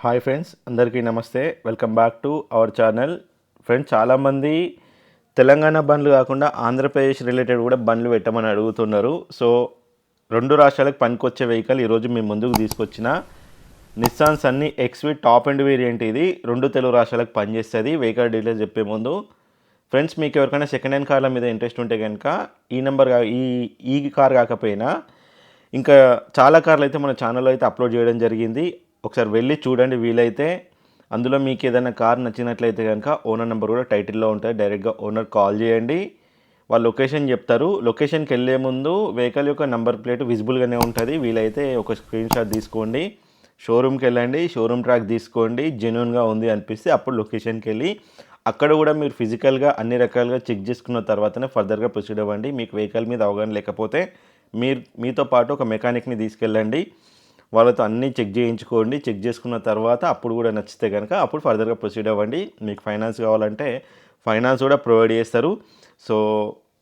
Hi friends, అందరికీ నమస్తే. Welcome back to our channel. Friends, చాలామంది తెలంగాణ బండ్లు కాకుండా ఆంధ్రప్రదేశ్ రిలేటెడ్ కూడా బండ్లు పెట్టమని అడుగుతున్నారు. సో రెండు రాష్ట్రాలకు పనికొచ్చే వెహికల్ ఈరోజు మేము ముందుకు తీసుకొచ్చిన Nissan Sunny XV top and variant. ఇది రెండు తెలుగు రాష్ట్రాలకు పనిచేస్తుంది. వెహికల్ డీటెయిల్స్ చెప్పే ముందు ఫ్రెండ్స్, మీకు ఎవరికైనా సెకండ్ హ్యాండ్ కార్ల మీద ఇంట్రెస్ట్ ఉంటే కనుక ఈ కార్ కాకపోయినా ఇంకా చాలా కార్లు అయితే మన ఛానల్లో అయితే అప్లోడ్ చేయడం జరిగింది. ఒకసారి వెళ్ళి చూడండి వీలైతే. అందులో మీకు ఏదైనా కార్ నచ్చినట్లయితే కనుక ఓనర్ నెంబర్ కూడా టైటిల్లో ఉంటుంది. డైరెక్ట్గా ఓనర్ కాల్ చేయండి, వాళ్ళు లొకేషన్ చెప్తారు. లొకేషన్కి వెళ్ళే ముందు వెహికల్ యొక్క నెంబర్ ప్లేట్ విజిబుల్గానే ఉంటుంది. వీలైతే ఒక స్క్రీన్ షాట్ తీసుకోండి, షోరూమ్కి వెళ్ళండి, షోరూమ్ ట్రాక్ తీసుకోండి. జెన్యూన్గా ఉంది అనిపిస్తే అప్పుడు లొకేషన్కి వెళ్ళి అక్కడ కూడా మీరు ఫిజికల్గా అన్ని రకాలుగా చెక్ చేసుకున్న తర్వాతనే ఫర్దర్గా ప్రొసీడ్ అవ్వండి. మీకు వెహికల్ మీద అవగాహన లేకపోతే మీతో పాటు ఒక మెకానిక్ని తీసుకెళ్ళండి, వాళ్ళతో అన్నీ చెక్ చేయించుకోండి. చెక్ చేసుకున్న తర్వాత అప్పుడు కూడా నచ్చితే కనుక అప్పుడు ఫర్దర్గా ప్రొసీడ్ అవ్వండి. మీకు ఫైనాన్స్ కావాలంటే ఫైనాన్స్ కూడా ప్రొవైడ్ చేస్తారు. సో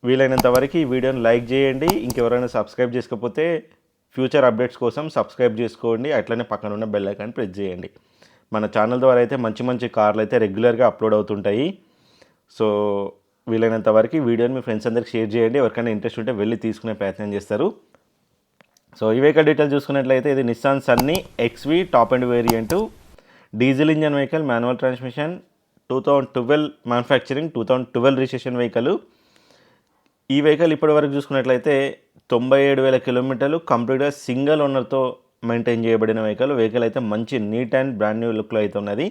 వీలైనంత వరకు ఈ వీడియోని లైక్ చేయండి. ఇంకెవరైనా సబ్స్క్రైబ్ చేసుకోకపోతే ఫ్యూచర్ అప్డేట్స్ కోసం సబ్స్క్రైబ్ చేసుకోండి. అట్లనే పక్కన ఉన్న బెల్ ఐకాన్ ప్రెస్ చేయండి. మన ఛానల్ ద్వారా అయితే మంచి మంచి కార్లు అయితే రెగ్యులర్గా అప్లోడ్ అవుతుంటాయి. సో వీలైనంత వరకు ఈ వీడియోని మీ ఫ్రెండ్స్ అందరికి షేర్ చేయండి. ఎవరికైనా ఇంట్రెస్ట్ ఉంటే వెళ్ళి తీసుకునే ప్రయత్నం చేస్తారు. సో ఈ వెహికల్ డీటెయిల్స్ చూసుకున్నట్లయితే ఇది Nissan Sunny XV top and variant, diesel engine vehicle, manual transmission, 2012 manufacturing, 2012 registration vehicle. ఈ వెహికల్ ఇప్పటి వరకు చూసుకున్నట్లయితే 97,000 కిలోమీటర్లు కంప్లీట్గా సింగిల్ ఓనర్తో మెయింటైన్ చేయబడిన వెహికల్. వెహికల్ అయితే మంచి నీట్ అండ్ బ్రాండ్ న్యూ లుక్లో అయితే ఉన్నది.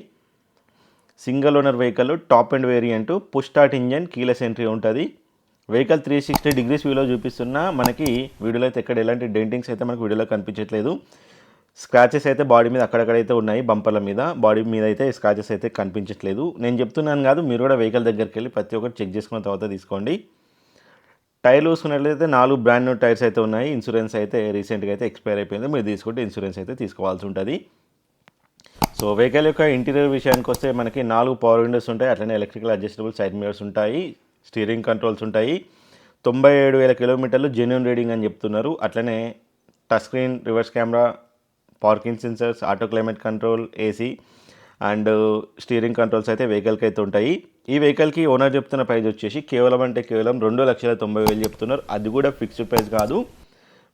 Single owner vehicle, top and variant, push start engine, keyless entry ఉంటుంది. వెహికల్ 360 డిగ్రీస్ వ్యూలో చూపిస్తున్నా మనకి వీడియోలో అయితే ఎక్కడ ఎలాంటి డెంటింగ్స్ అయితే మనకు వీడియోలో కనిపించట్లేదు. స్క్రాచెస్ అయితే బాడీ మీద అక్కడక్కడైతే ఉన్నాయి, బంపర్ల మీద, బాడీ మీద అయితే స్క్రాచెస్ అయితే కనిపించట్లేదు. నేను చెప్తున్నాను కాదు, మీరు కూడా వెహికల్ దగ్గరికి వెళ్ళి ప్రతి ఒక్కటి చెక్ చేసుకున్న తర్వాత తీసుకోండి. టైర్లు చూసుకున్నట్లయితే 4 బ్రాండ్ న్యూ టైర్స్ అయితే ఉన్నాయి. ఇన్సూరెన్స్ అయితే రీసెంట్గా అయితే ఎక్స్పైర్ అయిపోయింది. మీరు తీసుకుంటే ఇన్సూరెన్స్ అయితే తీసుకోవాల్సి ఉంటుంది. సో వెహికల్ యొక్క ఇంటీరియర్ విషయానికి వస్తే మనకి 4 పవర్ విండోస్ ఉంటాయి. అట్లనే ఎలక్ట్రికల్ అడ్జస్టబుల్ సైడ్ మిరర్స్ ఉంటాయి, స్టీరింగ్ కంట్రోల్స్ ఉంటాయి. 97,000 కిలోమీటర్లు జెన్యూన్ రీడింగ్ అని చెప్తున్నారు. అట్లనే touch screen, reverse camera, parking sensors, auto climate control, AC and steering controls అయితే వెహికల్కి అయితే ఉంటాయి. ఈ వెహికల్కి ఓనర్ చెప్తున్న ప్రైస్ వచ్చేసి కేవలం 2,90,000 చెప్తున్నారు. అది కూడా ఫిక్స్డ్ ప్రైస్ కాదు,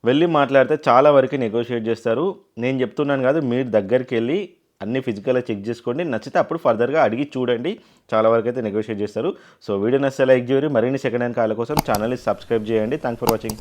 వెళ్ళి మాట్లాడితే చాలా వరకు నెగోషియేట్ చేస్తారు. నేను చెప్తున్నాను కాదు, మీరు దగ్గరికి వెళ్ళి అన్ని ఫిజికల్గా చెక్ చేసుకోండి. నచ్చితే అప్పుడు ఫర్దర్గా అడిగి చూడండి, చాలా వరకు అయితే నెగోషియేట్ చేస్తారు. సో వీడియో నచ్చితే లైక్ చేయండి. మరిన్ని సెకండ్ హ్యాండ్ కార్ల కోసం ఛానల్ని సబ్స్క్రైబ్ చేయండి. Thanks for watching.